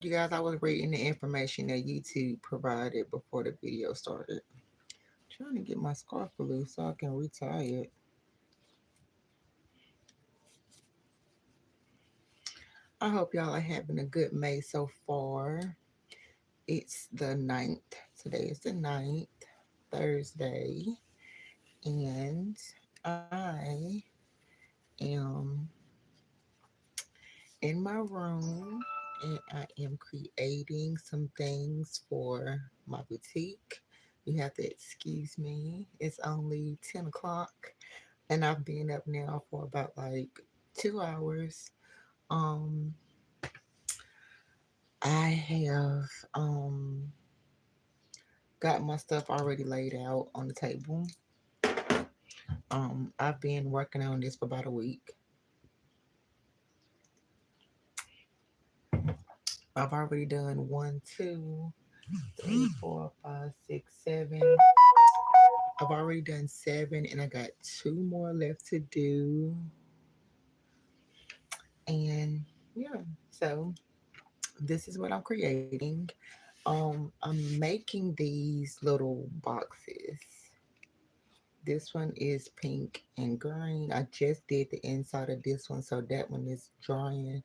You guys, I was reading the information that YouTube provided before the video started. Trying to get my scarf loose so I can retie it. I hope y'all are having a good May so far. It's the 9th. Today is the 9th, Thursday. And I am in my room and I am creating some things for my boutique. You have to excuse me. It's only 10 o'clock and I've been up now for about like 2 hours. Um, I have got my stuff already laid out on the table. I've been working on this for about a week. I've already done one, two, three, four, five, six, seven. I've already done seven, and I got two more left to do. And yeah, so this is what I'm creating. I'm making these little boxes. This one is pink and green. I just did the inside of this one, so that one is drying,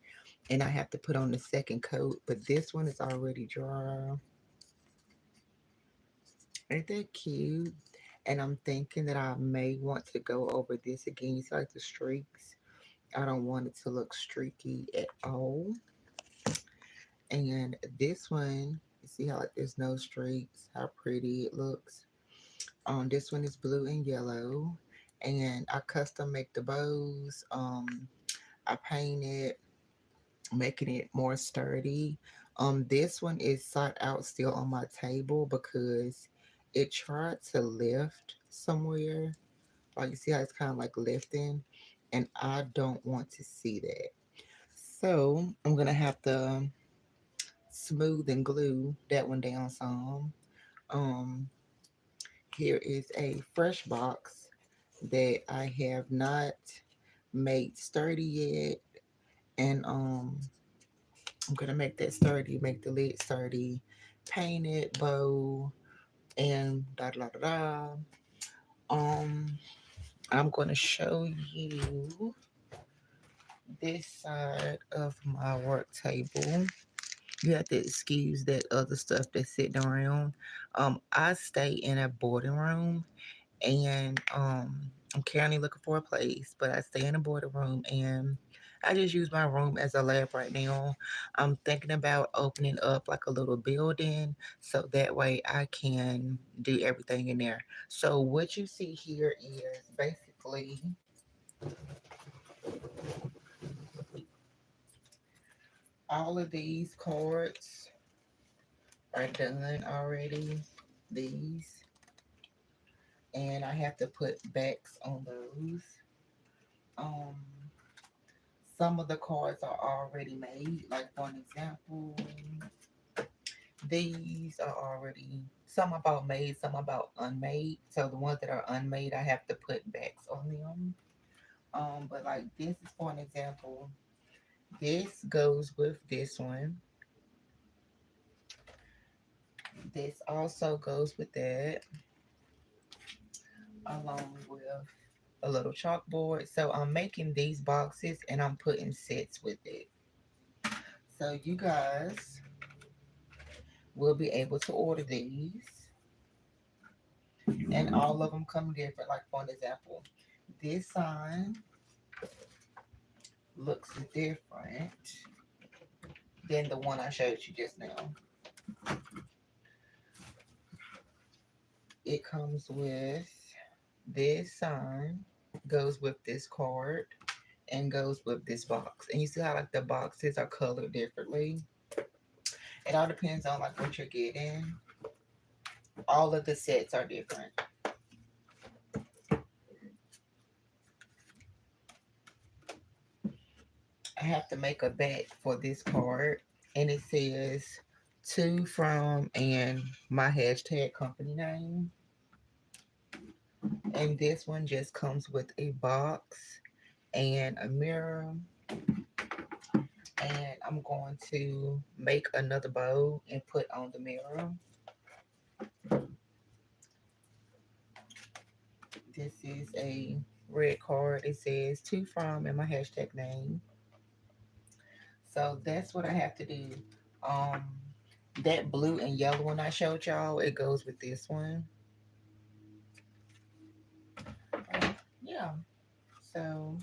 and I have to put on the second coat. But this one is already dry. Ain't that cute? And I'm thinking that I may want to go over this again. You see like the streaks? I don't want it to look streaky at all. And this one, you see how like there's no streaks, how pretty it looks. This one is blue and yellow. And I custom make the bows. I painted, making it more sturdy. This one is side out still on my table because it tried to lift somewhere. Like you see how it's kind of like lifting, and I don't want to see that. So I'm gonna have to smooth and glue that one down some. Um, Here is a fresh box that I have not made sturdy yet, and I'm gonna make that sturdy, make the lid sturdy, paint it, bow, and da da da da. Um, I'm gonna show you this side of my work table. You have to excuse that other stuff that's sitting around. I stay in a boarding room, and I'm currently looking for a place, but I stay in a boarding room, and I just use my room as a lab right now. I'm thinking about opening up like a little building so that way I can do everything in there. So what you see here is basically all of these cards are done already. These, and I have to put backs on those. Um, some of the cards are already made. Like for an example, these are already some about made, some about unmade. So the ones that are unmade, I have to put backs on them. But like this is for an example. This goes with this one. This also goes with that, along with a little chalkboard. So I'm making these boxes and I'm putting sets with it. So you guys will be able to order these, and all of them come different. Like for an example, this sign looks different than the one I showed you just now. It comes with this sign, goes with this card, and goes with this box. And you see how like the boxes are colored differently. It all depends on like what you're getting. All of the sets are different. I have to make a back for this card, and it says to from and my hashtag company name. And this one just comes with a box and a mirror And I'm going to make another bow and put on the mirror. This is a red card. It says to from and my hashtag name. So that's what I have to do. Um, that blue and yellow one I showed y'all, it goes with this one. Yeah. So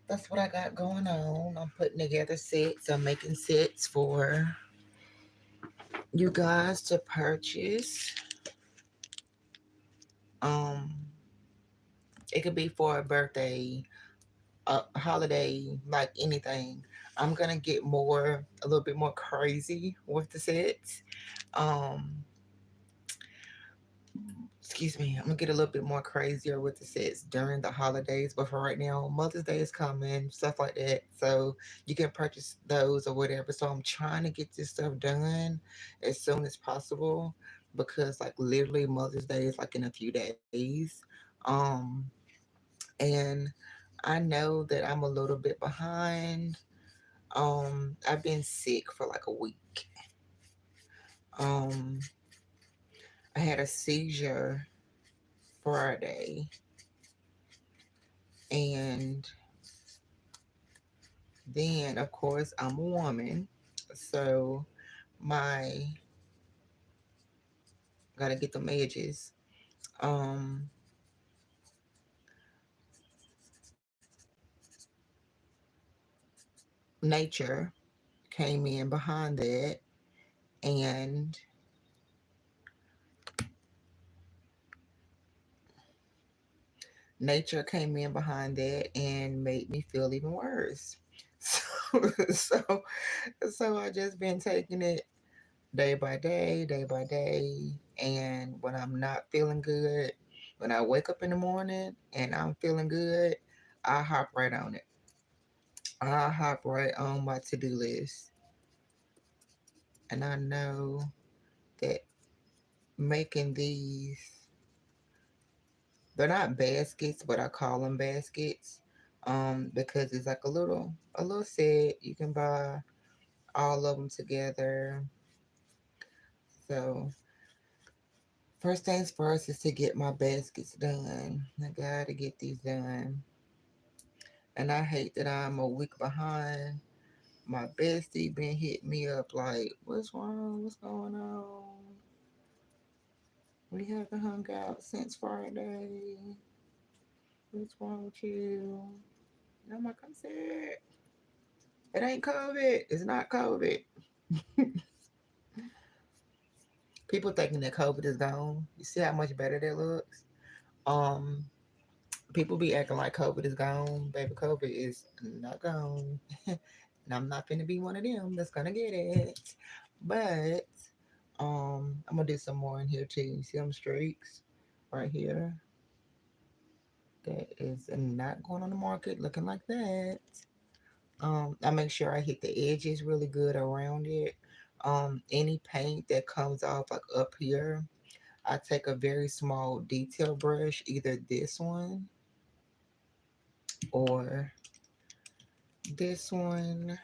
that's what I got going on. I'm putting together sets. I'm making sets for you guys to purchase. Um, it could be for a birthday, a holiday, like anything. I'm gonna get a little bit more crazy with the sets. Um, excuse me, I'm gonna get a little bit more crazier with the sets during the holidays. But for right now, Mother's Day is coming, stuff like that. So you can purchase those or whatever. So I'm trying to get this stuff done as soon as possible because like literally Mother's Day is like in a few days. Um, and I know that I'm a little bit behind. I've been sick for like a week. Um, I had a seizure Friday, and then of course I'm a woman, so my gotta get them edges. Um, nature came in behind that, and nature came in behind that and made me feel even worse. So, so I just been taking it day by day. And when I'm not feeling good, when I wake up in the morning and I'm feeling good, I hop right on it. I hop right on my to do list. And I know that making these, they're not baskets, but I call them baskets. Because it's like a little set. You can buy all of them together. So first things first is to get my baskets done. I gotta get these done. And I hate that I'm a week behind. My bestie been hitting me up like, what's wrong? What's going on? We haven't hung out since Friday. What's wrong with you? And I'm like, I'm sick. It ain't COVID. It's not COVID. People thinking that COVID is gone. You see how much better that looks? Um, People be acting like COVID is gone. Baby, COVID is not gone. And I'm not finna be one of them that's gonna get it. But I'm gonna do some more in here too. You see them streaks right here? That is not going on the market looking like that. I make sure I hit the edges really good around it. Any paint that comes off like up here, I take a very small detail brush, either this one or this one,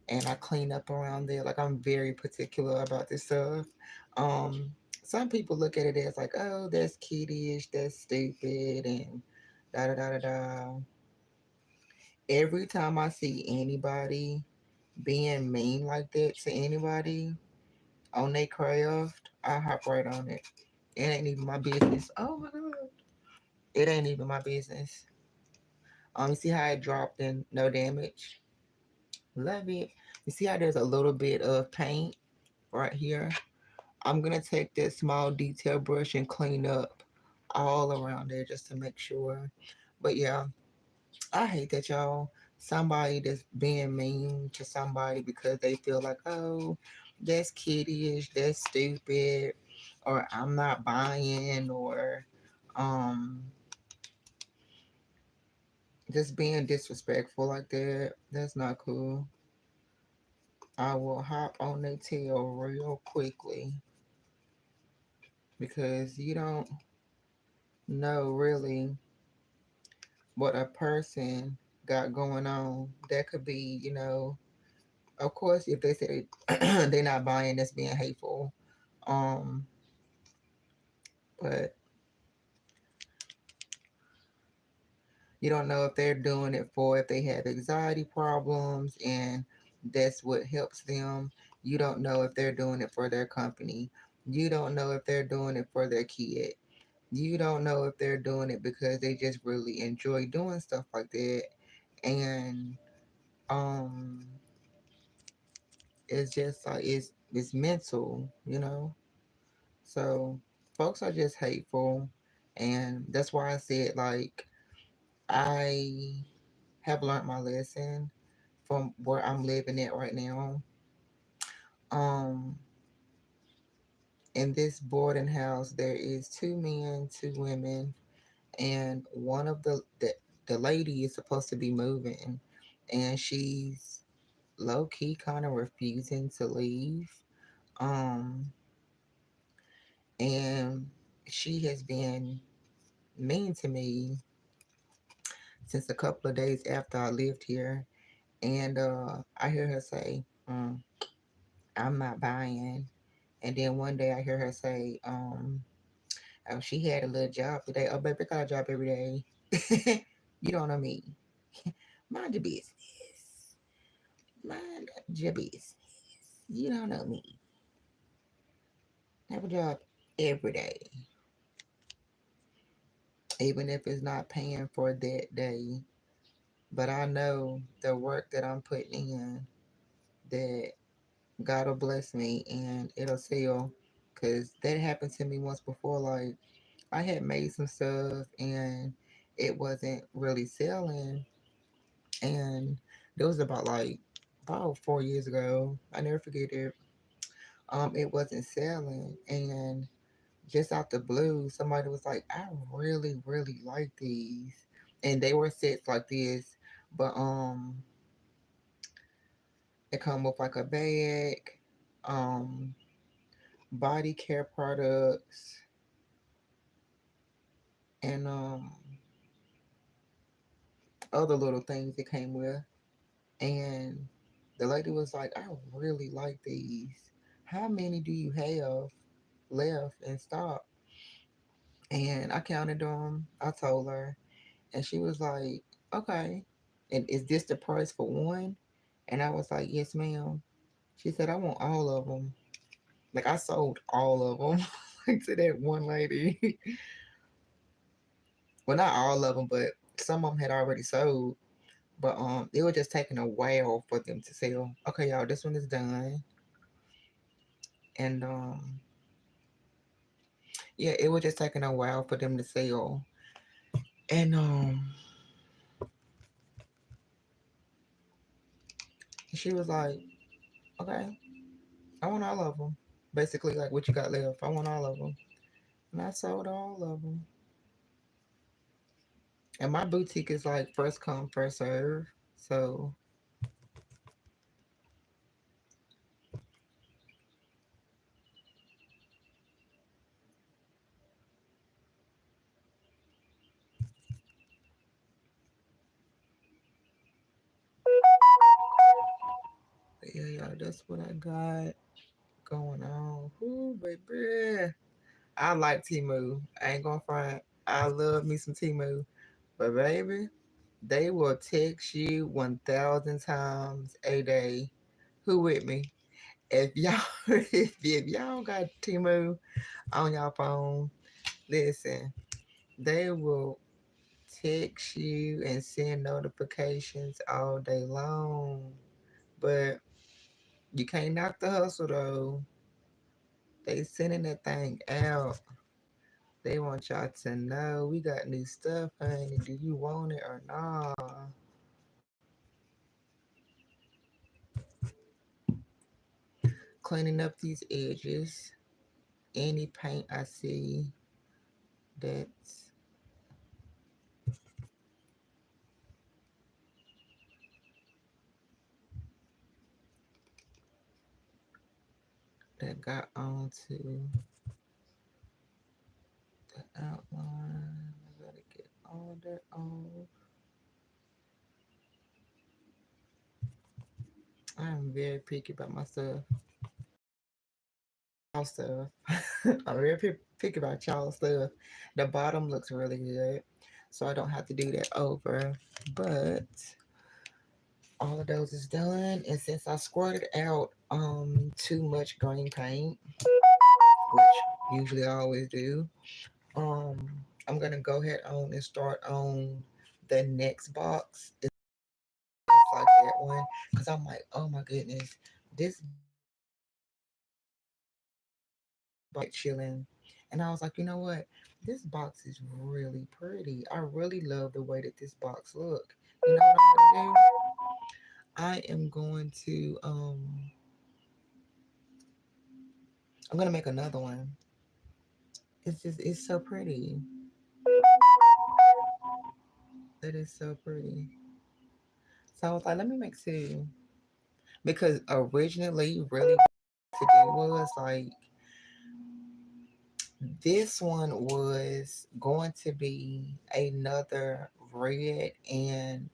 and I clean up around there. Like I'm very particular about this stuff. Some people look at it as like, oh, that's kiddie that's stupid, and da da da da da. Every time I see anybody being mean like that to anybody on their craft, I hop right on it. It ain't even my business. Oh my god, it ain't even my business. You see how it dropped and no damage? Love it. You see how there's a little bit of paint right here? I'm gonna take that small detail brush and clean up all around there just to make sure. But yeah, I hate that y'all. Somebody that's being mean to somebody because they feel like, oh, that's kiddyish, that's stupid, or I'm not buying, or um, just being disrespectful like that. That's not cool. I will hop on their tail real quickly because you don't know really what a person got going on. That could be, of course, if they say they're not buying, that's being hateful. Um, but you don't know if they're doing it for if they have anxiety problems and that's what helps them. You don't know if they're doing it for their company. You don't know if they're doing it for their kid. You don't know if they're doing it because they just really enjoy doing stuff like that. And um it's just like it's mental. So folks are just hateful, and that's why I said like I have learned my lesson from where I'm living at right now. Um, in this boarding house, there is two men, two women, and one of the lady is supposed to be moving, and she's low key kind of refusing to leave. Um, and she has been mean to me since a couple of days after I lived here. And I hear her say, I'm not buying. And then one day I hear her say, oh, she had a little job today. Oh, baby, I got a job every day. You don't know me. Mind your business. Mind your business. You don't know me. I have a job every day, even if it's not paying for that day. But I know the work that I'm putting in, that God will bless me and it'll sell. Because that happened to me once before. Like, I had made some stuff and it wasn't really selling. And it was about 4 years ago. I never forget it. It wasn't selling. And just out the blue, somebody was like, I really, really like these. And they were sets like this. But it come with like a bag, um, body care products, and other little things it came with. And the lady was like, I really like these. How many do you have left in stock? And I counted them. I told her. And she was like, okay. And is this the price for one? And I was like, yes, ma'am. She said, I want all of them. Like, I sold all of them like to that one lady. Well, not all of them, but some of them had already sold. But it was just taking a while for them to sell. Okay, y'all, this one is done. And yeah, it was just taking a while for them to sell. And she was like, okay, I want all of them. Basically, like, what you got left? I want all of them. And I sold all of them. And my boutique is like first come, first serve. So yeah, yeah, that's what I got going on. Ooh, baby. I like Timu. I ain't gonna front. I love me some Timu. But baby, they will text you 1,000 times a day. Who with me? If y'all if y'all got Timu on your phone, listen, they will text you and send notifications all day long. But you can't knock the hustle though. They sending that thing out. They want y'all to know we got new stuff, honey. Do you want it or not? Cleaning up these edges. Any paint I see that's that got onto the outline. I gotta get all that off. I'm very picky about my stuff. Y'all stuff. I'm very picky about y'all stuff. The bottom looks really good, so I don't have to do that over. But all of those is done, and since I squirted out too much green paint, which usually I always do, I'm gonna go ahead on and start on the next box. It's like that one, because I'm like, oh my goodness, this chilling. And I was like, you know what? This box is really pretty. I really love the way that this box look. You know what I'm gonna do? I am going to I'm gonna make another one. It's so pretty. It is so pretty. So I was like, let me make two. Because originally really to do was like this one was going to be another red and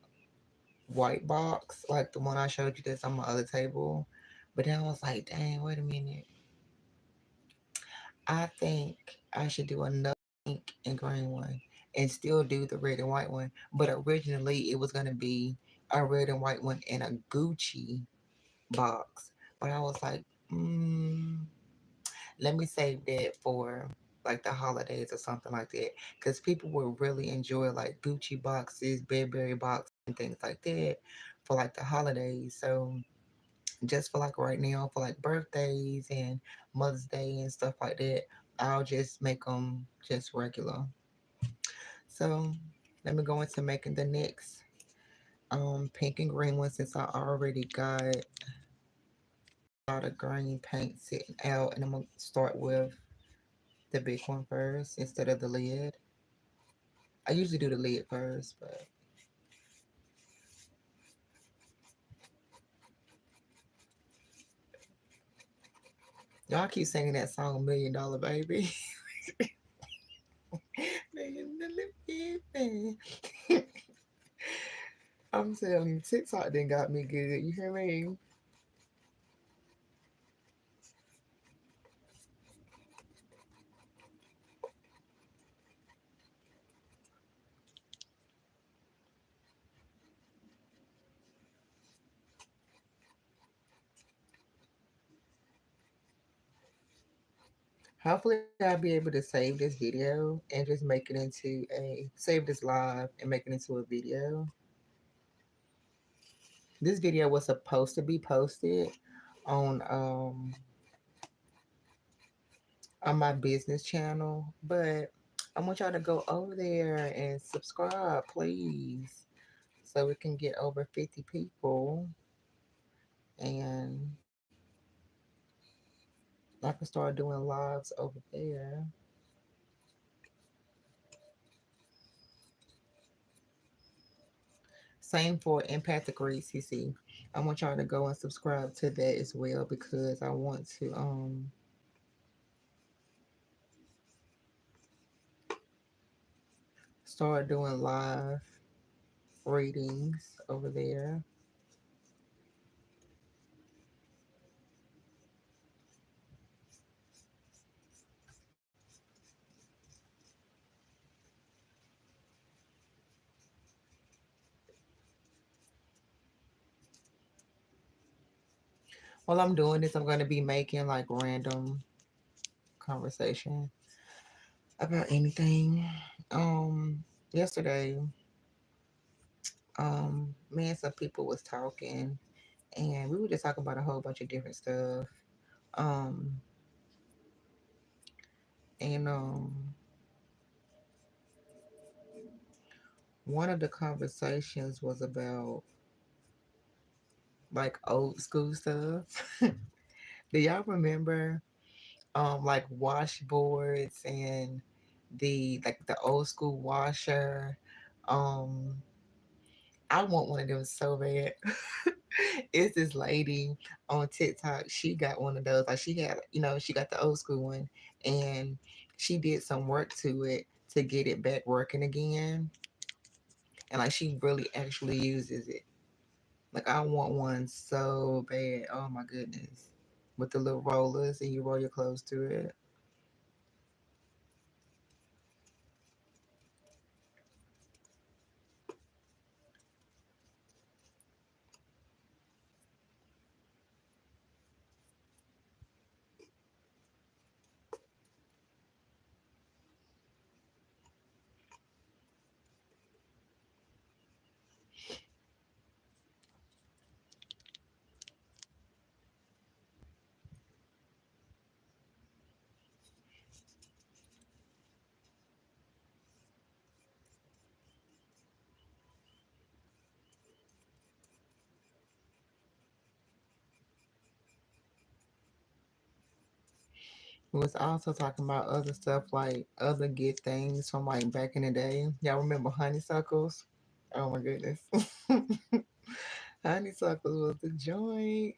white box, like the one I showed you that's on my other table. But then I was like, dang, wait a minute. I think I should do another pink and green one and still do the red and white one. But originally it was gonna be a red and white one in a Gucci box. But I was like, let me save that for like the holidays or something like that. Because people will really enjoy like Gucci boxes, Burberry boxes, and things like that for like the holidays. So just for like right now, for like birthdays and Mother's Day and stuff like that, I'll just make them just regular. So let me go into making the next pink and green one since I already got a lot of green paint sitting out, and I'm gonna start with the big one first instead of the lid. I usually do the lid first, but y'all keep singing that song $1 Million Baby. $1 Million Baby. I'm telling you, TikTok didn't got me good. You hear me? Hopefully, I'll be able to save this video and just make it into save this live and make it into a video. This video was supposed to be posted on um on my business channel, but I want y'all to go over there and subscribe, please, so we can get over 50 people and I can start doing lives over there. Same for Empathic Read CC. I want y'all to go and subscribe to that as well because I want to start doing live readings over there. While I'm doing this, I'm going to be making like random conversation about anything. Yesterday, me and some people was talking, and we were just talking about a whole bunch of different stuff. Um, and one of the conversations was about like old school stuff. Do y'all remember like washboards and the like the old school washer? Um I want one of them so bad. It's this lady on TikTok. She got one of those. Like she had, she got the old school one, and she did some work to it to get it back working again. And like she really actually uses it. Like I want one so bad. Oh my goodness. With the little rollers and you roll your clothes to it. We was also talking about other stuff like other get things from like back in the day. Y'all remember honeysuckles? Oh my goodness. Honeysuckles was the joint.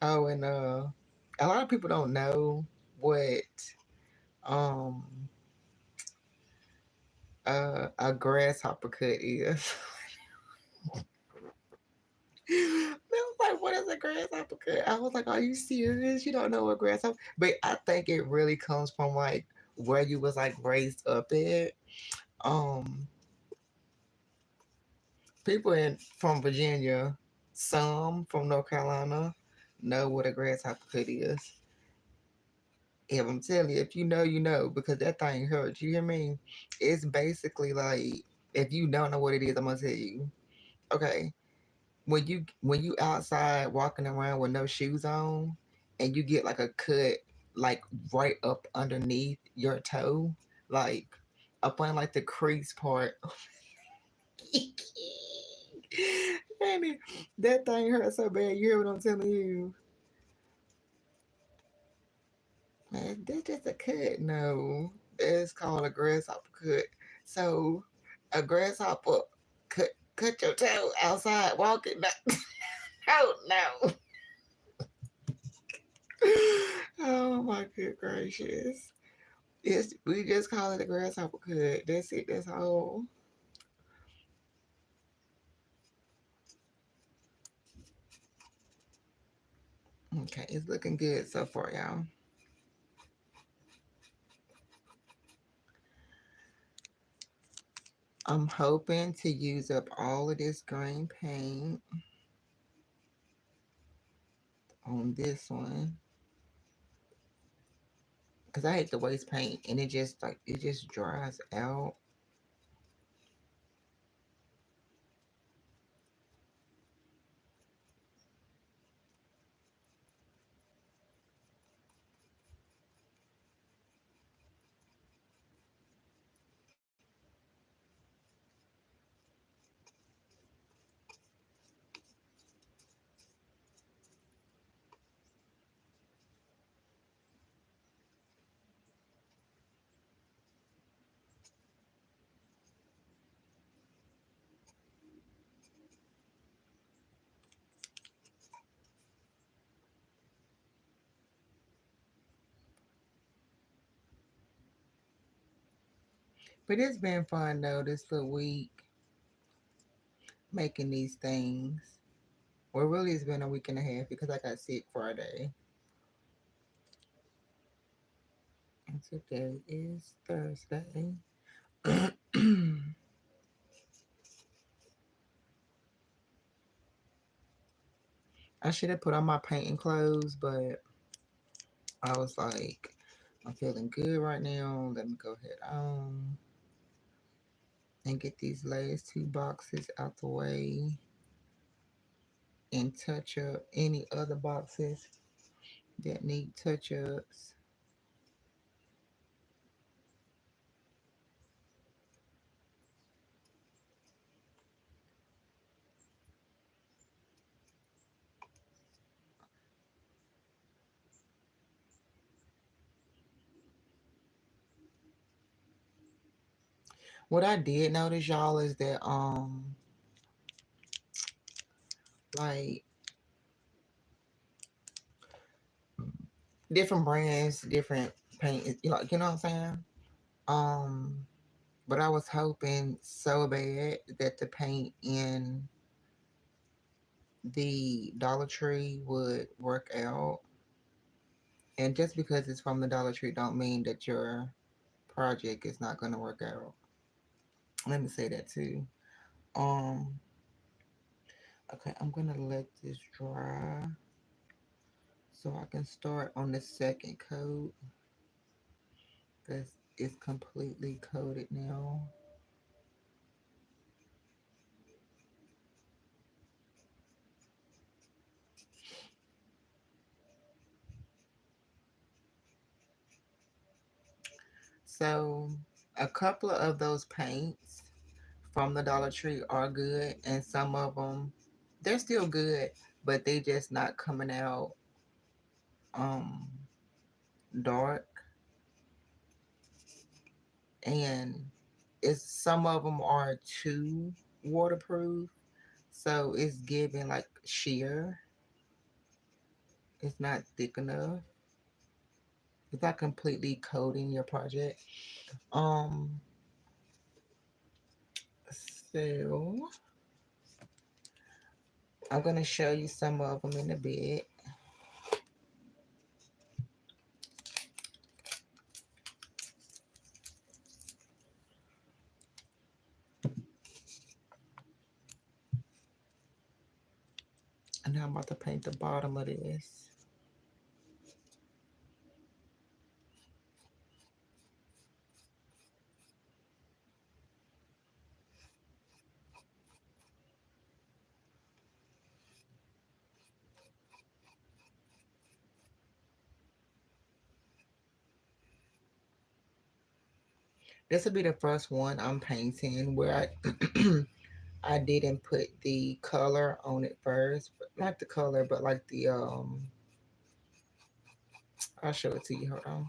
Oh, and a lot of people don't know what um a grasshopper cut is. I was like, what is a grasshopper cut? I was like, are you serious? You don't know what grasshopper? But I think it really comes from like where you was like raised up at. Um, People in from Virginia, some from North Carolina, know what a grasshopper cut is. If I'm telling you, if you know, you know, because that thing hurts. You hear me? It's basically like if you don't know what it is, I'm gonna tell you. Okay, when you outside walking around with no shoes on, and you get like a cut like right up underneath your toe, like up on like the crease part. And that thing hurt so bad. You hear what I'm telling you? Man, that's just a cut. No, it's called a grasshopper cut. So a grasshopper cut your toe outside walking. Oh no. Oh my good gracious. We just call it a grasshopper cut. That's it. That's all. Okay, it's looking good so far, y'all. I'm hoping to use up all of this green paint on this one because I hate to waste paint and it just dries out. But it's been fun though this little week making these things. Well, really, it's been a week and a half because I got sick Friday. And today is Thursday. I should have put on my painting clothes, but I was like, I'm feeling good right now. Let me go ahead on and get these last two boxes out the way and touch up any other boxes that need touch ups. What I did notice, y'all, is that like different brands, different paint, you know what I'm saying? But I was hoping so bad that the paint in the Dollar Tree would work out. And just because it's from the Dollar Tree don't mean that your project is not going to work out. Let me say that too. Um, okay, I'm going to let this dry so I can start on the second coat because it's completely coated now. So a couple of those paints from the Dollar Tree are good, and some of them they're still good, but they just not coming out um dark, and it's some of them are too waterproof, so it's giving like sheer. It's not thick enough. It's not completely coating your project. Um, so I'm gonna show you some of them in a bit. And now I'm about to paint the bottom of this. This will be the first one I'm painting where I I didn't put the color on it first. Not the color, but like the I'll show it to you. Hold on.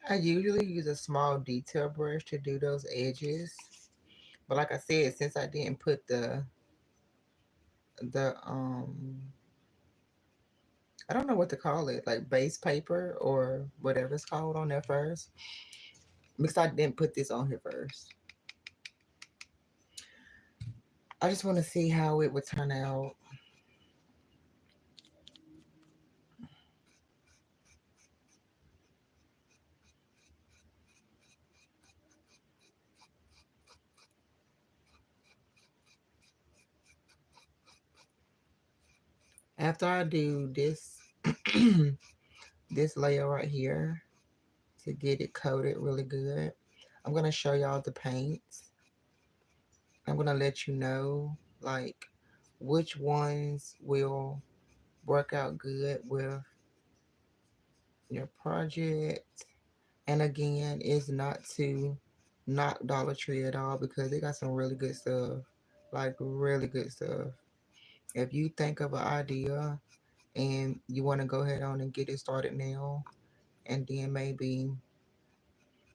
I usually use a small detail brush to do those edges. But like I said, since I didn't put the I don't know what to call it, like base paper or whatever it's called on there first. Because I didn't put this on here first. I just want to see how it would turn out. After I do this this layer right here to get it coated really good, I'm gonna show y'all the paints. I'm gonna let you know like which ones will work out good with your project. And again, it's not to knock Dollar Tree at all because they got some really good stuff. Like really good stuff. If you think of an idea and you want to go ahead on and get it started now and then maybe,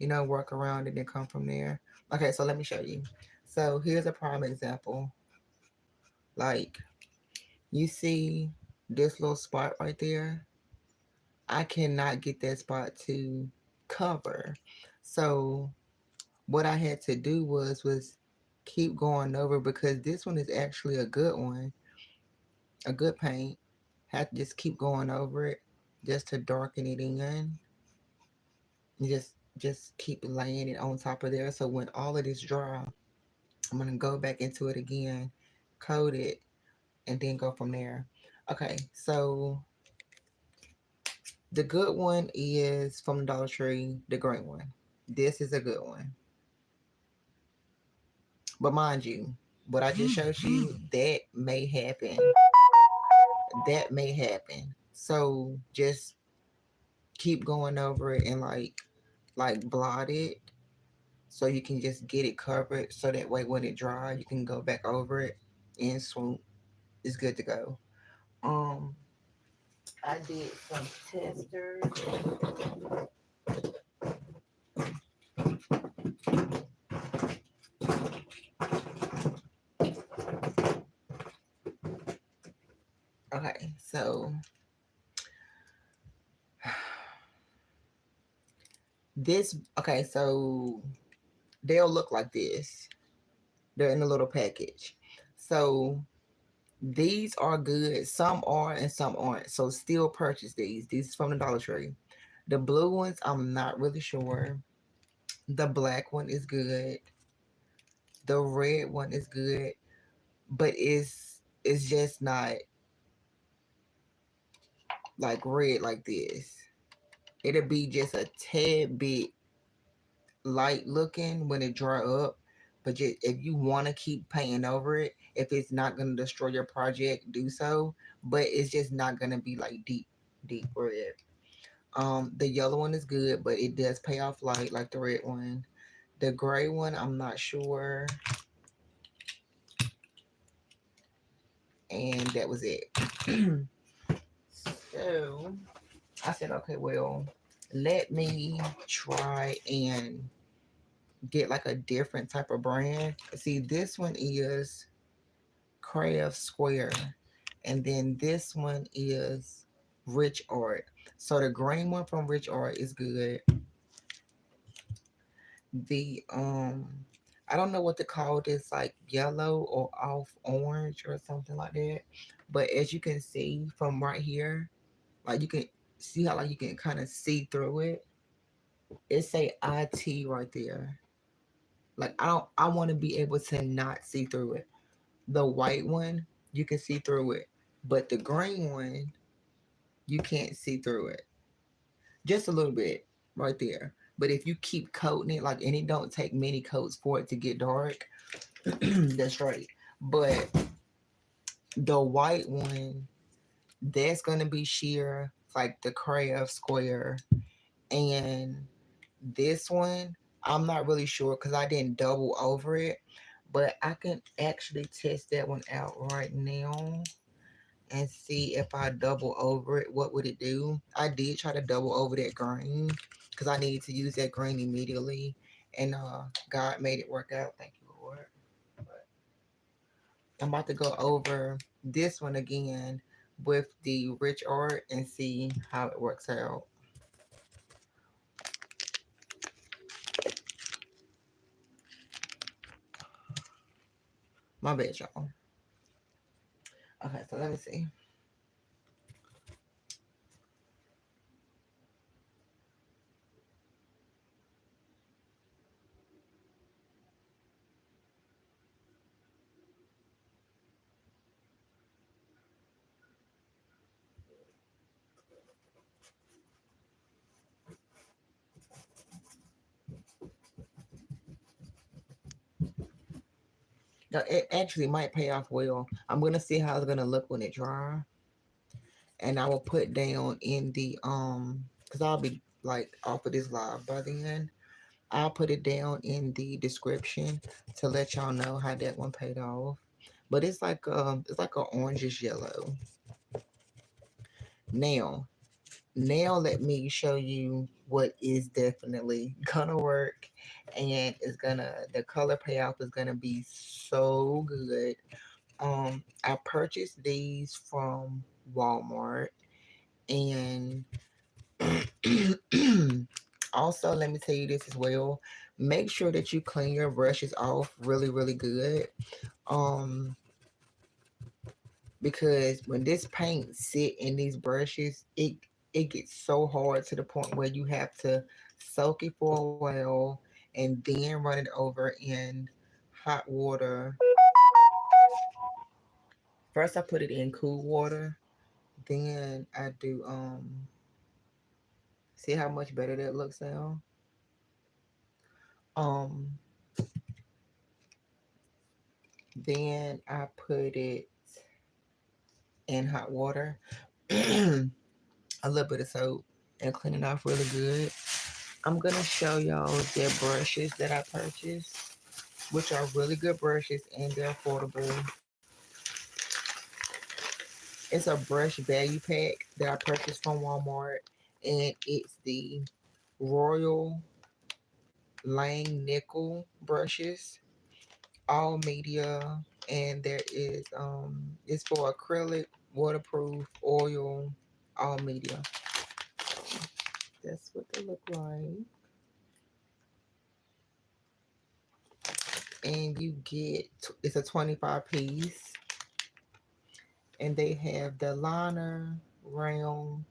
work around it and come from there. Okay, so let me show you. So here's a prime example. Like you see this little spot right there. I cannot get that spot to cover. So what I had to do was keep going over because this one is actually a good one, a good paint. Had to just keep going over it just to darken it in. Just keep laying it on top of there. So when all of this dry, I'm gonna go back into it again, coat it, and then go from there. Okay, so the good one is from Dollar Tree, the green one. This is a good one. But mind you, what I just showed you, that may happen. That may happen. So just keep going over it and like blot it so you can just get it covered so that way when it dry you can go back over it and swoop. It's good to go. Um I did some testers. Okay, so so they'll look like this. They're in a little package. So these are good. Some are and some aren't. So still purchase these. These is from the Dollar Tree. The blue ones, I'm not really sure. The black one is good. The red one is good, but it's just not like red like this. It'll be just a tad bit light looking when it dry up. But just, if you want to keep painting over it, if it's not going to destroy your project, do so. But it's just not going to be like deep red. The yellow one is good, but it does pay off light like the red one. The gray one, I'm not sure. And that was it. So I said, okay, well, let me try and get like a different type of brand. See, this one is Craft Square, and then this one is Rich Art. So the green one from Rich Art is good. The I don't know what to call this, like yellow or off orange or something like that. But as you can see from right here, like you can see how like you can kind of see through it. It say IT right there. Like I want to be able to not see through it. The white one, you can see through it. But the green one, you can't see through it. Just a little bit right there. But if you keep coating it, like, and it don't take many coats for it to get dark, that's right. But the white one, that's gonna be sheer, like the craft square. And this one, I'm not really sure because I didn't double over it. But I can actually test that one out right now and see if I double over it, what would it do? I did try to double over that green because I needed to use that green immediately, and God made it work out. Thank you, Lord. But I'm about to go over this one again with the rich art and see how it works out. My bad, y'all. Okay, so let me see. Now, it actually might pay off well. I'm gonna see how it's gonna look when it dry, and I will put down in the because I'll be like off of this live by then. I'll put it down in the description to let y'all know how that one paid off. But it's like an orangish yellow. Now, now let me show you what is definitely gonna work, and it's gonna the color payoff is gonna be so good. I purchased these from Walmart, and also let me tell you this as well. Make sure that you clean your brushes off really, really good. Um, because when this paint sit in these brushes, it gets so hard to the point where you have to soak it for a while and then run it over in hot water. First, I put it in cool water, Then I do see how much better that looks now. Um then I put it in hot water, a little bit of soap, and clean it off really good. I'm gonna show y'all the brushes that I purchased, which are really good brushes and they're affordable. It's a brush value pack that I purchased from Walmart, and it's the Royal Lang Nickel brushes, all media, and there is it's for acrylic, waterproof, oil, all media. That's what they look like. And you get it's a 25 piece, and they have the liner, round,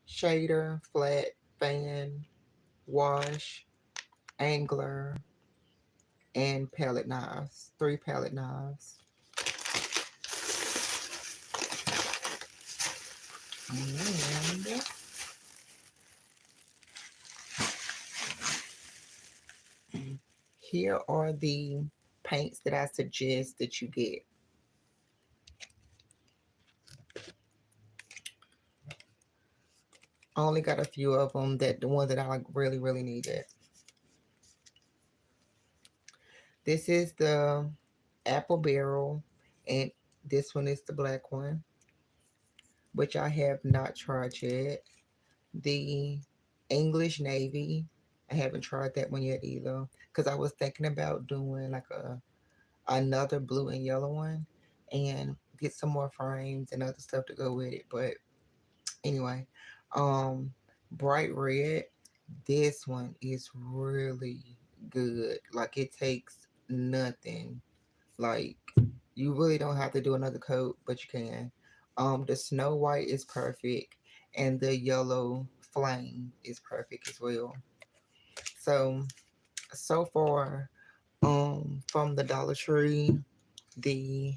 shader, flat, fan, wash, angler, and palette knives. Three palette knives. And here are the paints that I suggest that you get. I only got a few of them, that the one that I like really needed. This is the apple barrel, and this one is the black one, which I have not tried yet. The English Navy, I haven't tried that one yet either, because I was thinking about doing like another blue and yellow one and get some more frames and other stuff to go with it. But anyway, um, bright red. This one is really good. Like it takes nothing. Like you really don't have to do another coat, but you can. The snow white is perfect, and the yellow flame is perfect as well. So so far, from the Dollar Tree, the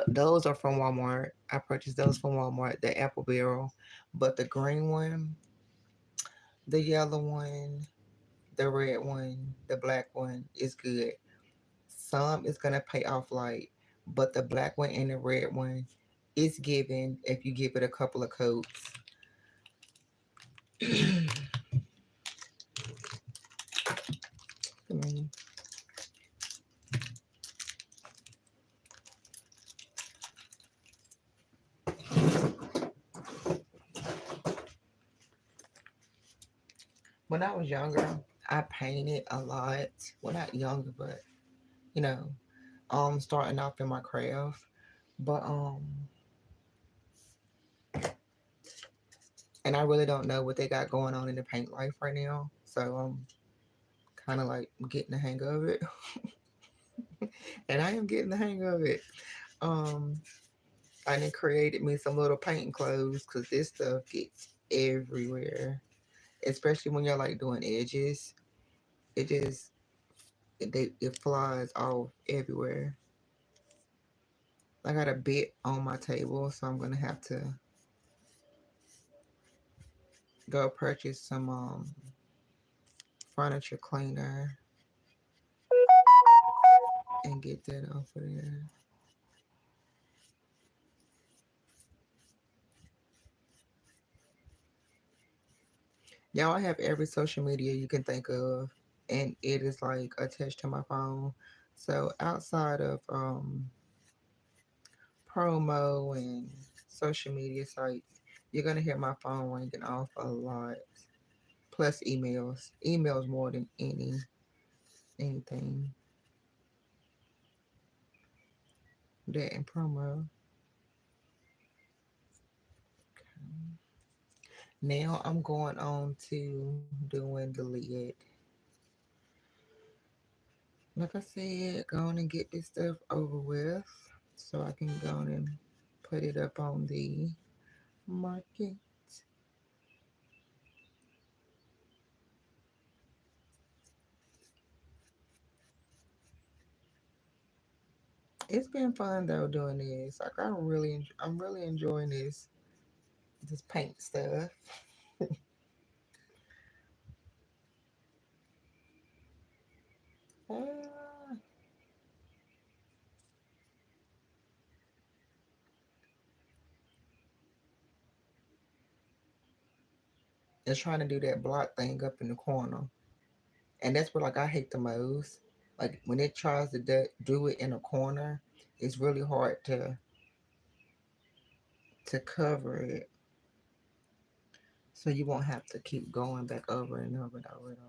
those are from Walmart. I purchased those from Walmart. The apple barrel, but the green one, the yellow one, the red one, the black one is good. Some is gonna pay off light, but the black one and the red one is given if you give it a couple of coats. I mean, when I was younger, I painted a lot. Well, not younger, but you know, starting off in my craft. But and I really don't know what they got going on in the paint life right now. So kind of like getting the hang of it. And I am getting the hang of it. Um, I done created me some little painting clothes because this stuff gets everywhere, especially when you're like doing edges. It just it flies off everywhere. I got a bit on my table, so I'm gonna have to go purchase some furniture cleaner and get that off of there. Y'all, I have every social media you can think of, and it is like attached to my phone. So outside of promo and social media sites, you're gonna hear my phone ringing off a lot. Plus emails, emails more than anything. That and promo. Now I'm going on to doing the lid. Like I said, go on and get this stuff over with so I can go on and put it up on the market. It's been fun though doing this. Like I'm really enjoying this paint stuff. Uh, it's trying to do that block thing up in the corner, and that's what like I hate the most. Like when it tries to do it in a corner, it's really hard to cover it, so you won't have to keep going back over and over and over and over.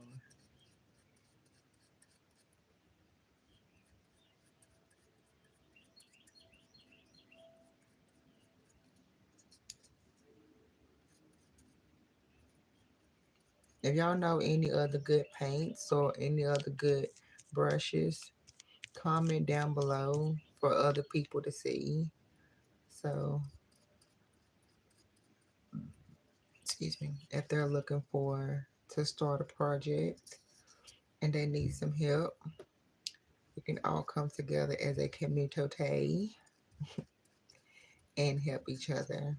If y'all know any other good paints or any other good brushes, comment down below for other people to see. So, excuse me, if they're looking for to start a project and they need some help, we can all come together as a community and help each other.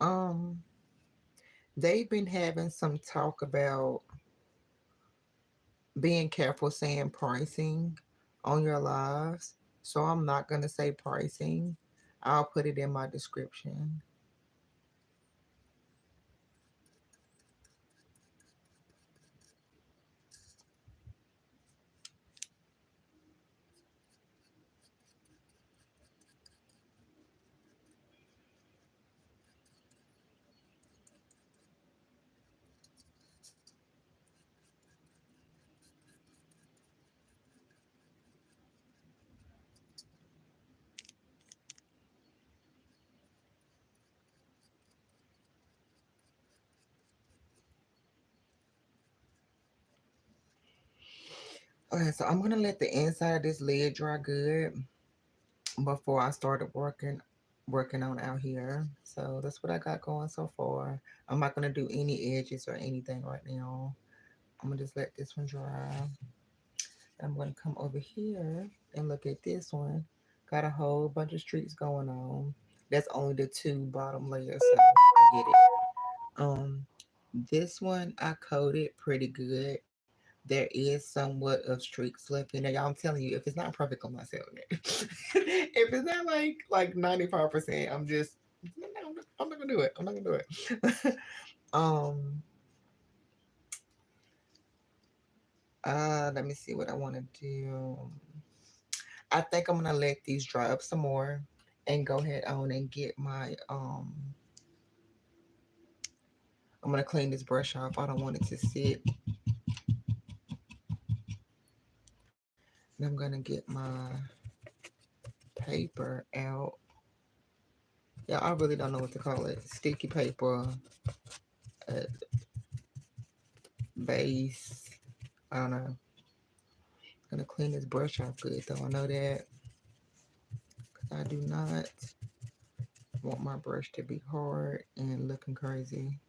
Um, they've been having some talk about being careful saying pricing on your lives. So I'm not gonna say pricing. I'll put it in my description. Okay, so I'm gonna let the inside of this lid dry good before I started working on out here. So that's what I got going so far. I'm not gonna do any edges or anything right now. I'm gonna just let this one dry. I'm gonna come over here and look at this one. Got a whole bunch of streaks going on. That's only the two bottom layers, so I get it. This one I coated pretty good. There is somewhat of streaks left in there. Y'all, I'm telling you, if it's not perfect, I'm not selling it. If it's not like 95%, no, I'm not gonna do it. I'm not gonna do it. um, let me see what I want to do. I think I'm gonna let these dry up some more and go ahead on and get my I'm gonna clean this brush off. I don't want it to sit. And I'm gonna get my paper out. Yeah, I really don't know what to call it. Sticky paper, uh, base. I don't know. Gonna clean this brush off good though. I know that because I do not want my brush to be hard and looking crazy.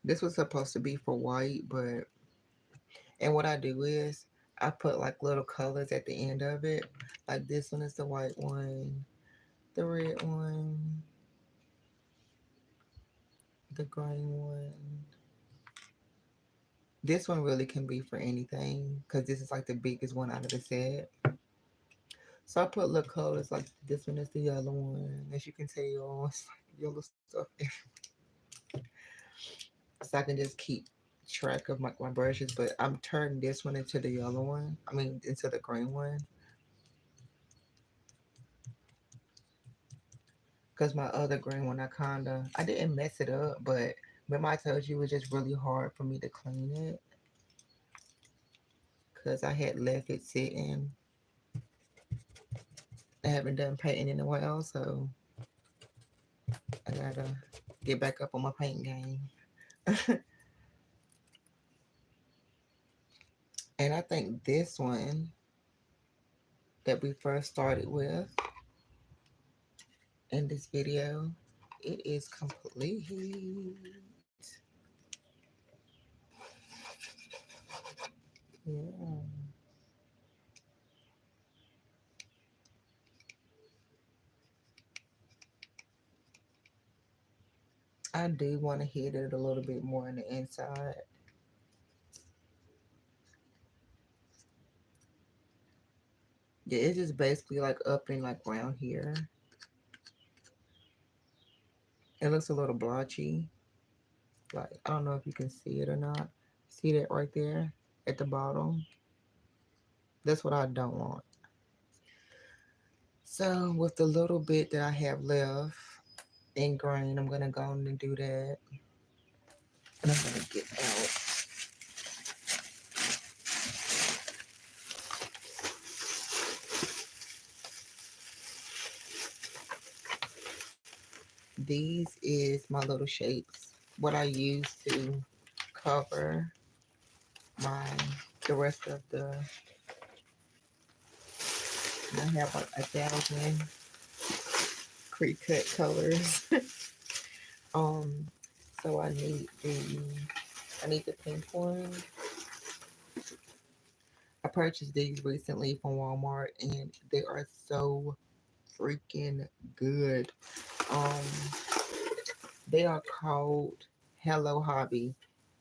This was supposed to be for white, but and what I do is I put like little colors at the end of it. Like this one is the white one, the red one, the green one. This one really can be for anything because this is like the biggest one out of the set. So I put little colors like this one is the yellow one. As you can tell, it's like yellow stuff. So I can just keep track of my brushes. But I'm turning this one into the yellow one. I mean, into the green one. Because my other green one, I didn't mess it up. But remember I told you it was just really hard for me to clean it. Because I had left it sitting. I haven't done painting in a while. So I gotta get back up on my paint game. And I think this one that we first started with in this video, it is complete. Yeah. I do want to hit it a little bit more on the inside. Yeah, it's just basically like up and like around here. It looks a little blotchy. Like, I don't know if you can see it or not. See that right there at the bottom? That's what I don't want. So with the little bit that I have left in green, I'm gonna go on and do that. And I'm gonna get out. These is my little shapes. What I use to cover my the rest of the. I have like 1,000 crease cut colors. um, so I need the pink one. I purchased these recently from Walmart and they are so freaking good. Um, they are called Hello Hobby.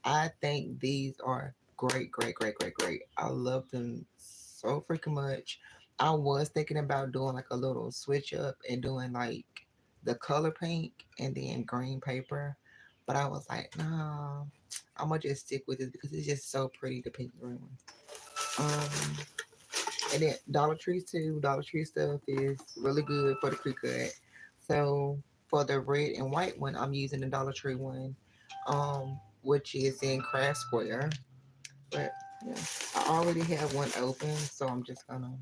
I think these are great, great, great, great, great. I love them so freaking much. I was thinking about doing like a little switch up and doing like the color pink and then green paper, but I was like, nah, I'm gonna just stick with it because it's just so pretty, the pink and green one. Um, and then Dollar Tree too. Dollar Tree stuff is really good for the crease cut. So for the red and white one, I'm using the Dollar Tree one, which is in Craft Square. But yeah, I already have one open, so I'm just gonna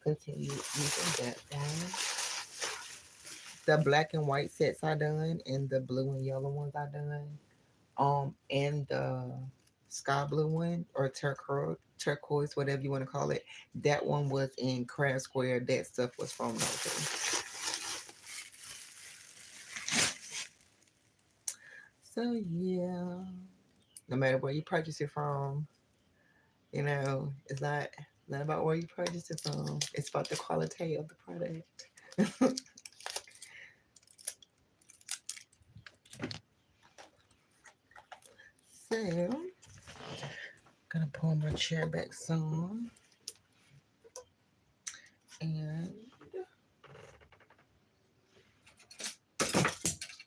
continue using that one. The black and white sets I done, and the blue and yellow ones I done. And the sky blue one or turquoise, whatever you want to call it. That one was in Craft Square. That stuff was from Dollar Tree. So yeah, no matter where you purchase it from, it's not about where you purchase it from. It's about the quality of the product. So, gonna pull my chair back some and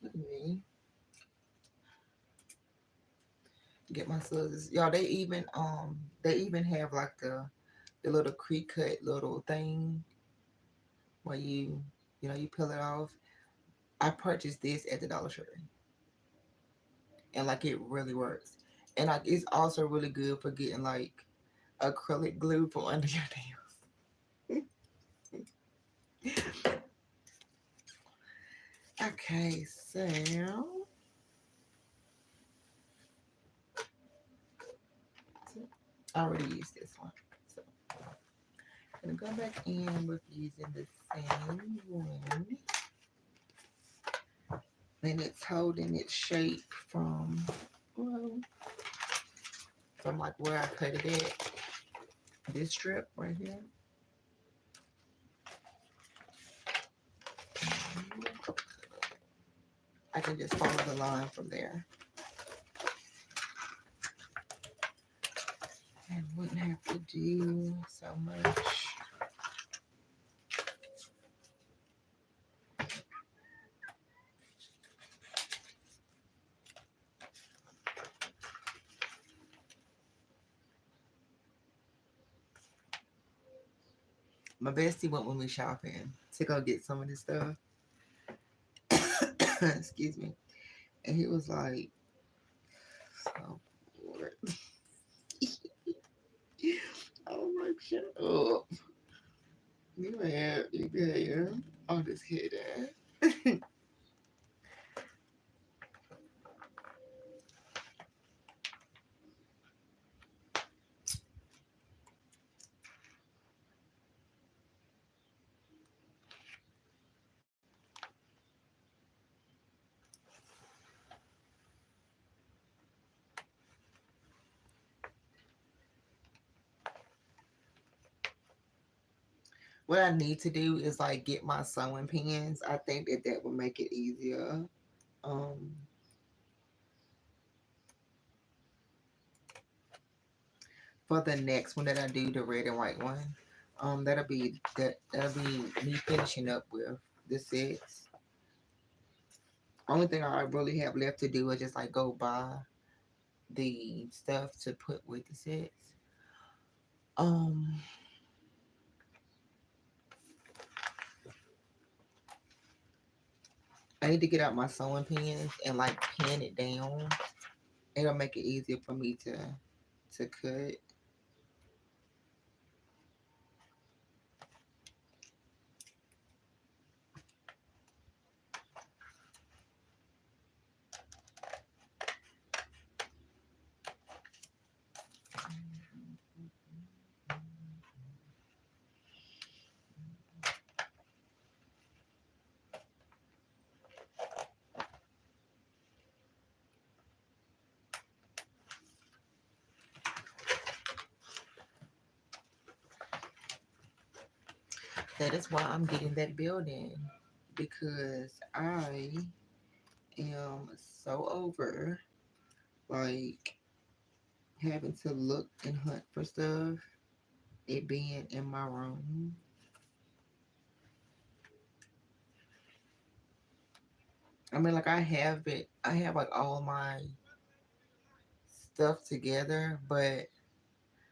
let me get my scissors. Y'all, they even have like the little crease cut little thing where you peel it off. I purchased this at the Dollar Tree, and like it really works. And like it's also really good for getting like acrylic glue for under your nails. Okay, so I already used this one. So I'm gonna go back in with using the same one. And it's holding its shape well, from like where I cut it at. This strip right here. I can just follow the line from there. And wouldn't have to do so much. My bestie went with me shopping to go get some of this stuff. Excuse me. And he was like, so bored. Oh my, shut up. You can I'll just hit that. what I need to do is like get my sewing pins. I think that that would make it easier. Um, for the next one that I do, the red and white one, that'll be me finishing up with the sets. Only thing I really have left to do is just like go buy the stuff to put with the sets. Um, I need to get out my sewing pins and like pin it down. It'll make it easier for me to cut. That is why I'm getting that building because I am so over like having to look and hunt for stuff, it being in my room. I mean, like I have like all my stuff together, but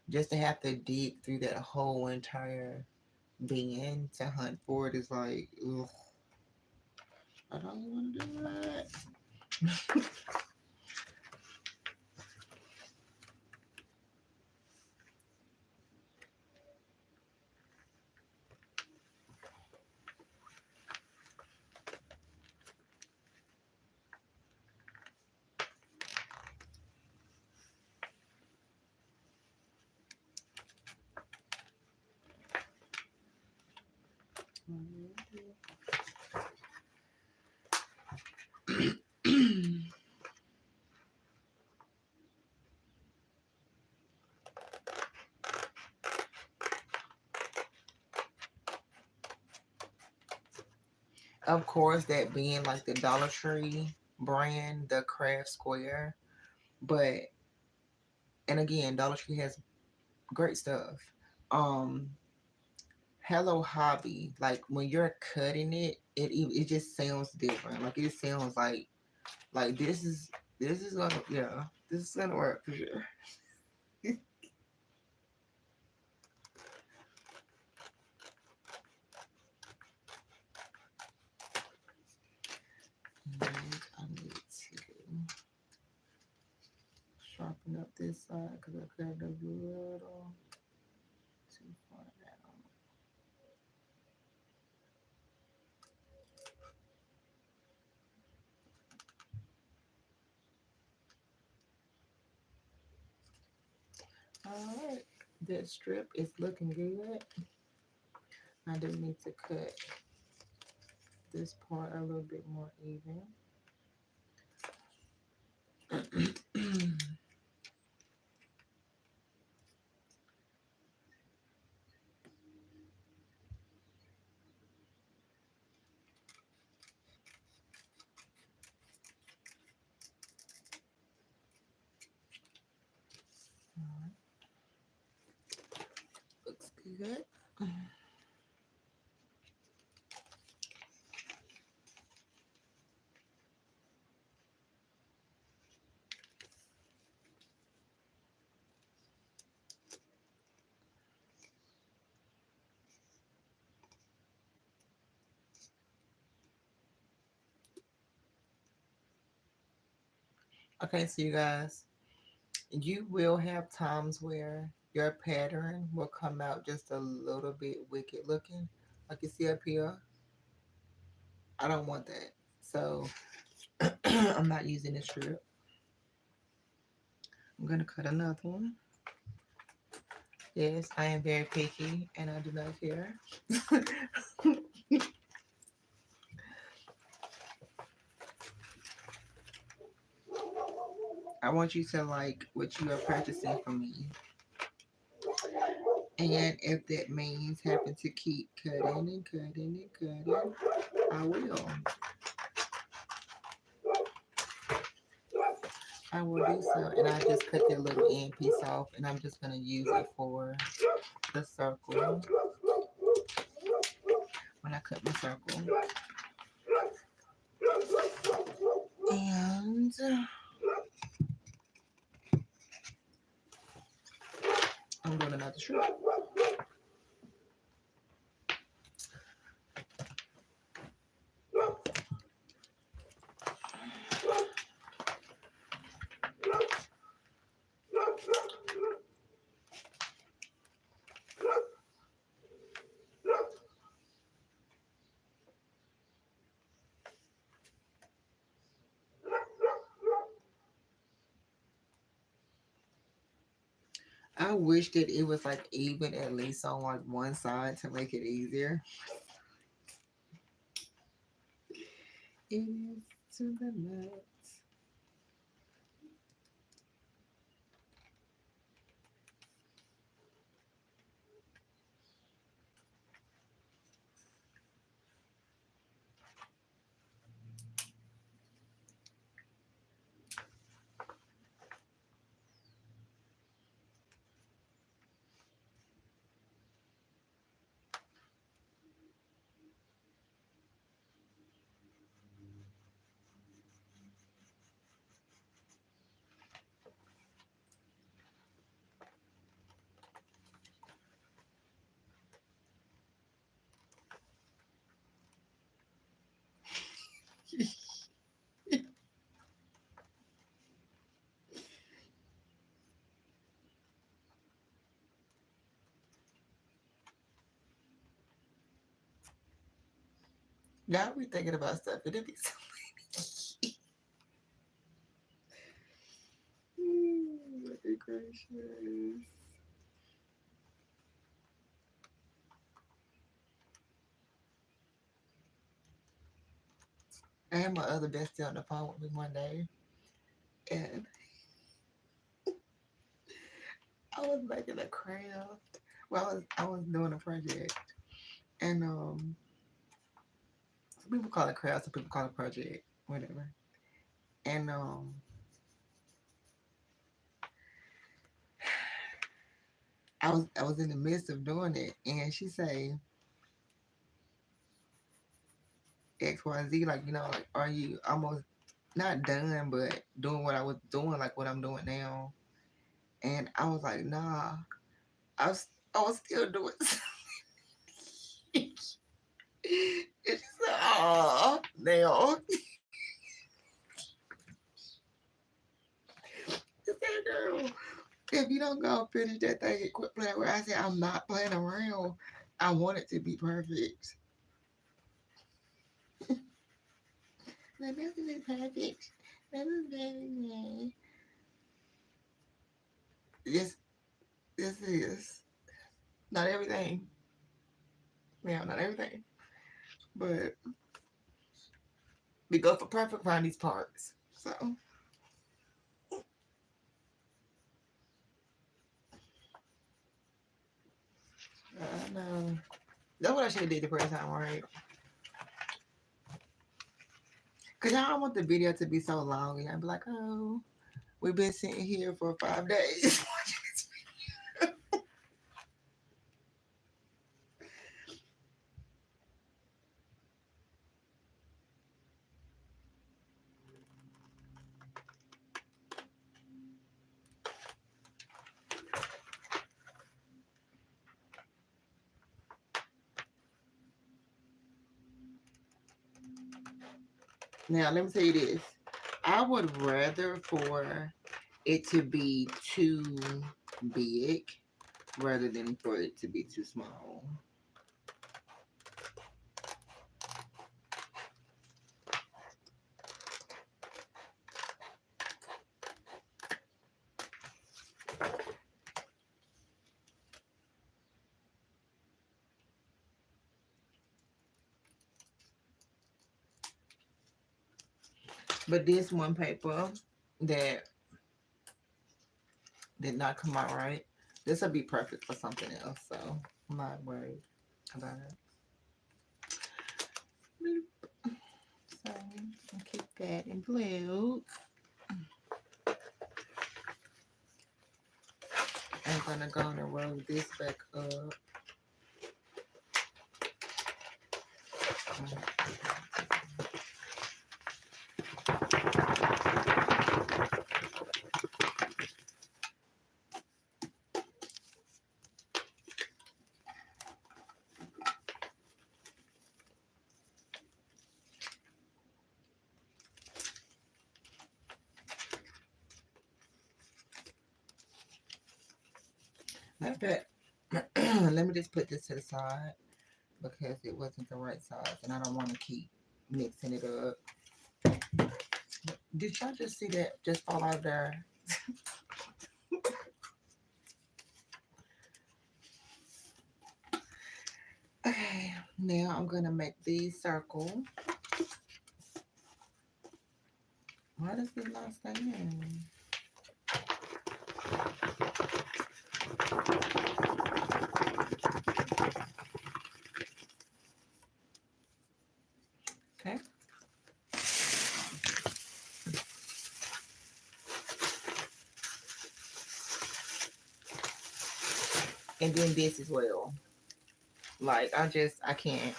just to have to dig through that whole entire bin to hunt for it is like, ugh, I don't want to do that. Of course, that being like the Dollar Tree brand, the Craft Square, but and again, Dollar Tree has great stuff. Um, Hello Hobby, like when you're cutting it, it just sounds different. Like it sounds like this is gonna yeah, this is gonna work for sure. And I need to sharpen up this side because I cut it a little too far down. All right, that strip is looking good. I do need to cut this part a little bit more even. Looks good. Okay, so you guys, you will have times where your pattern will come out just a little bit wicked looking. Like you see up here, I don't want that. So I'm not using this strip. I'm gonna cut another one. Yes, I am very picky and I do not care. I want you to like what you are practicing for me. And if that means having to keep cutting and cutting and cutting, I will. I will do so. And I just cut that little end piece off and I'm just going to use it for the circle when I cut my circle. And I'm doing another strip. I wish that it was like even at least on like one side to make it easier. It is to the max. Y'all be thinking about stuff and it be so Goodness gracious. I had my other bestie on the phone with me one day and I was making a craft. Well, I was doing a project and some people call it craft, some people call it project, whatever. And I was in the midst of doing it and she say XYZ, like, like, are you almost not done but doing what I was doing, like what I'm doing now? And I was like, nah, I was still doing and she said, oh, now. She said, girl, if you don't go finish that thing and quit playing around, I said, I'm not playing around. I want it to be perfect. Like, this is perfect. This is very nice. Yes, this is. Not everything. Yeah, not everything. But we go for perfect around these parts. So, I know. That's what I should have did the first time, right? Because I don't want the video to be so long. And I'd be like, oh, we've been sitting here for 5 days. Now, let me tell you this. I would rather for it to be too big rather than for it to be too small. But this one paper that did not come out right, This will be perfect for something else, so I'm not worried about it. So I'll keep that in blue. I'm gonna go and roll this back up. Matter of fact, let me just put this to the side because it wasn't the right size and I don't want to keep mixing it up. Did y'all just see that just fall out there? Okay, now I'm gonna make these circle. Why does this not stay in? Okay, and then this as well. Like I can't.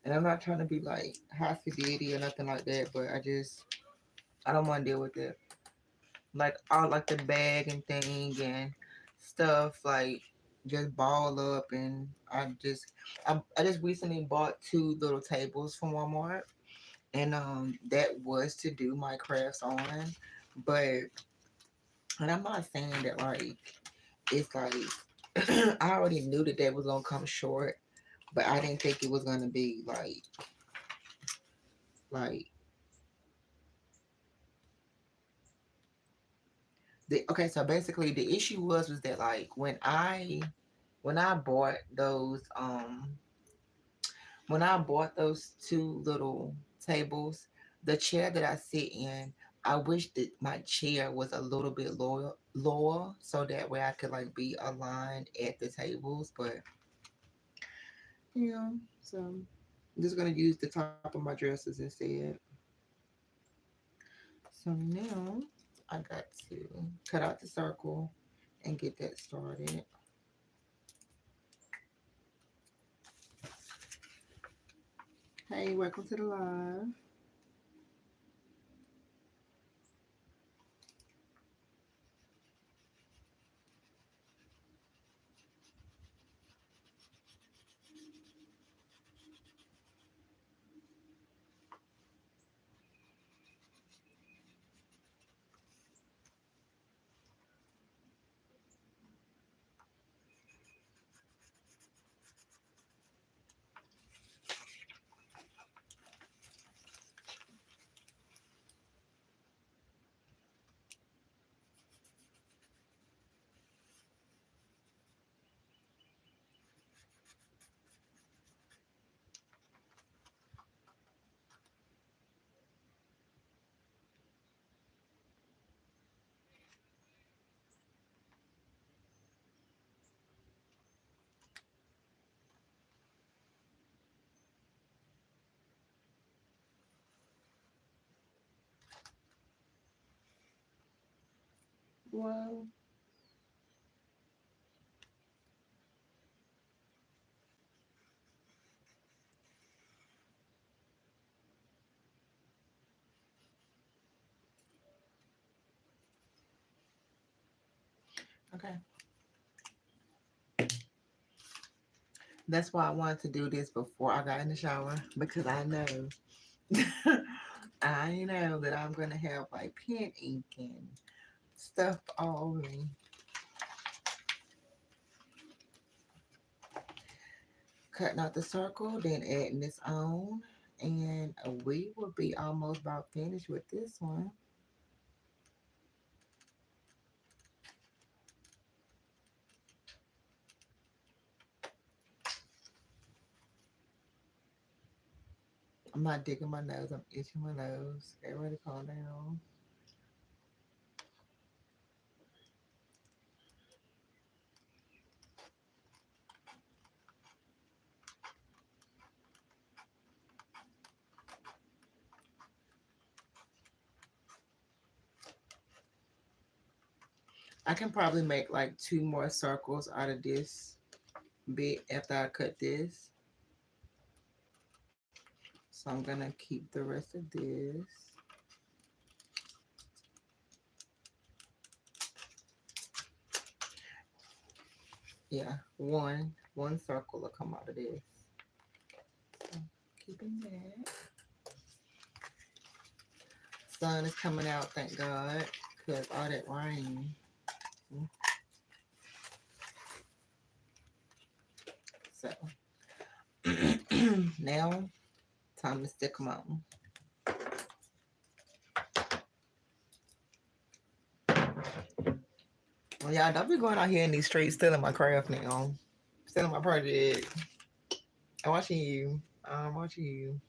And I'm not trying to be like high fidelity or nothing like that, but I don't want to deal with it. Like all like the bag and thing and stuff like just ball up and I just recently bought two little tables from Walmart and that was to do my crafts on, but and I'm not saying that like it's like I already knew that that was gonna come short, but I didn't think it was gonna be like okay, so basically the issue was that like when I bought those when I bought those two little tables, the chair that I sit in, I wish that my chair was a little bit lower so that way I could like be aligned at the tables. But yeah, so I'm just gonna use the top of my dresses instead. So now I got to cut out the circle and get that started. Hey, welcome to the live. Well, okay. That's why I wanted to do this before I got in the shower because I know I know that I'm gonna have like pen ink and stuff all over me. Cutting out the circle, then adding this on, and we will be almost about finished with this one. I'm not digging my nose, I'm itching my nose. Get ready to calm down. I can probably make like two more circles out of this bit after I cut this. So I'm gonna keep the rest of this. Yeah, one circle will come out of this. So keeping that. Sun is coming out, thank God, because all that rain. So now time to stick them on. Well, y'all don't be going out here in these streets stealing my craft now. Stealing my project. I'm watching you. I'm watching you.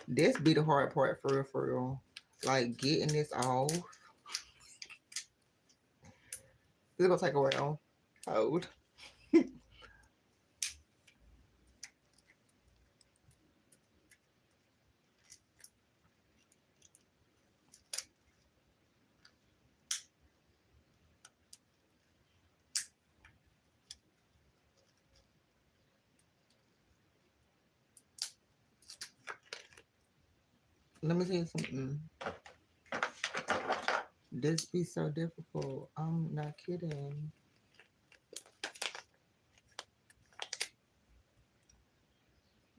This be the hard part for real, for real. Like getting this off. This is gonna take a while. Hold. Let me tell you something. This be so difficult. I'm not kidding.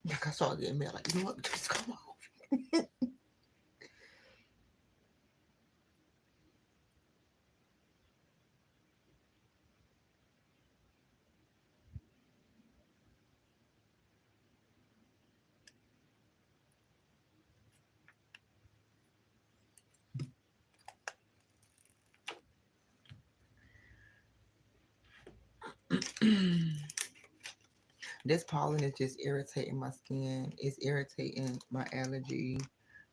Like I started getting mad. Like, you know what? Just come off. This pollen is just irritating my skin. It's irritating my allergy,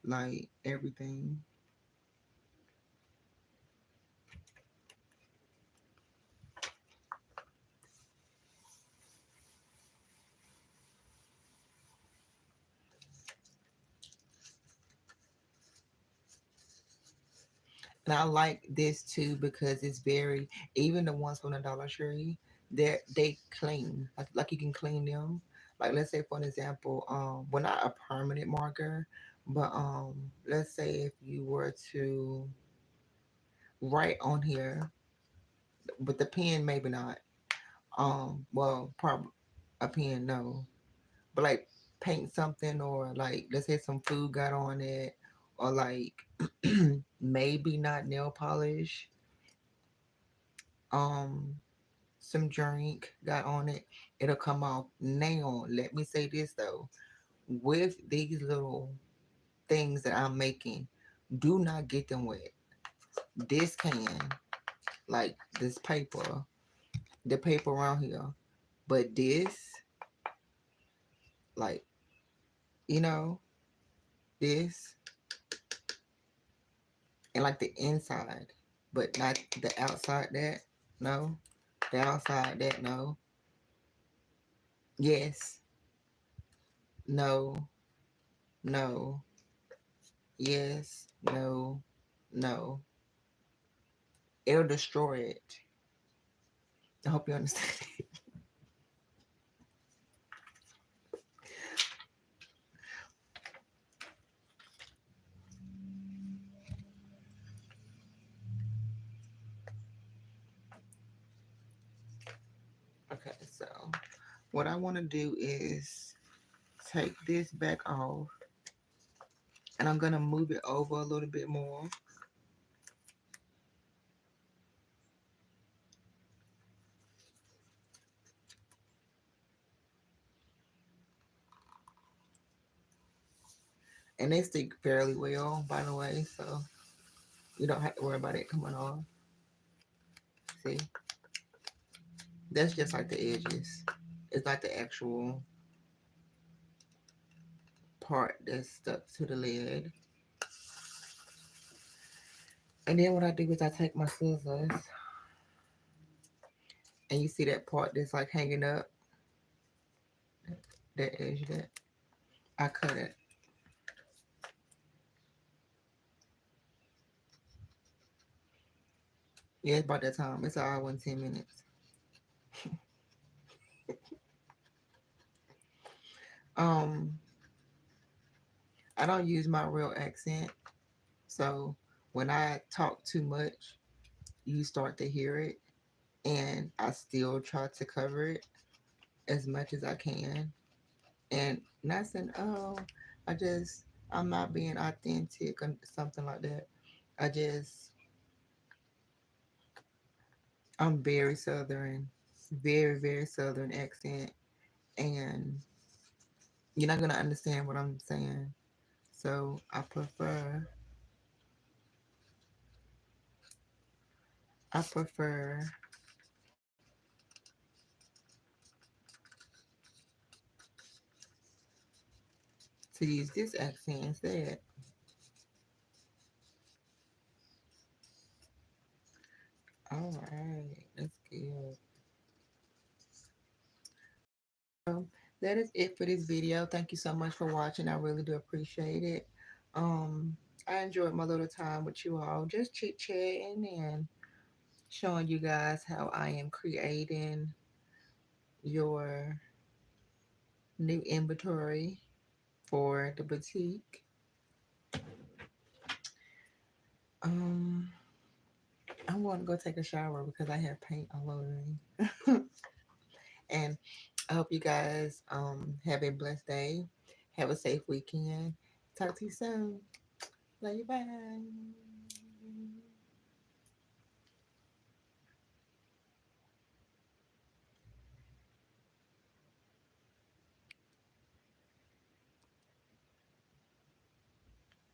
like everything. And I like this too because it's very, even the ones from the Dollar Tree, they clean. Like you can clean them. Like let's say for an example, well not a permanent marker, but let's say if you were to write on here with the pen, maybe not. Well, probably a pen, no. But like paint something or like let's say some food got on it or like maybe not nail polish, um some drink got on it, it'll come off. Now let me say this though, with these little things that I'm making, do not get them wet. This can, like this paper, the paper around here, but this, like, you know, this and like the inside, but not the outside that. No. The outside that, no. Yes. No. No. Yes. No. No. It'll destroy it. I hope you understand. Okay, so what I want to do is take this back off and I'm going to move it over a little bit more. And they stick fairly well, by the way, so you don't have to worry about it coming off. See? That's just like the edges. It's like the actual part that's stuck to the lid. And then what I do is I take my scissors and you see that part that's like hanging up, that edge, that. I cut it. Yeah, it's about that time. It's an hour and 10 minutes. Um, I don't use my real accent, so when I talk too much, you start to hear it, and I still try to cover it as much as I can. And not saying, oh, I'm not being authentic or something like that. I just, I'm very southern, very, very southern accent, and you're not gonna understand what I'm saying. So I prefer to use this accent instead. All right, that's good. So that is it for this video. Thank you so much for watching. I really do appreciate it. Um, I enjoyed my little time with you all, just chit chatting and showing you guys how I am creating your new inventory for the boutique. Um, I'm going to go take a shower because I have paint all over me. And I hope you guys have a blessed day. Have a safe weekend. Talk to you soon. Love you. Bye.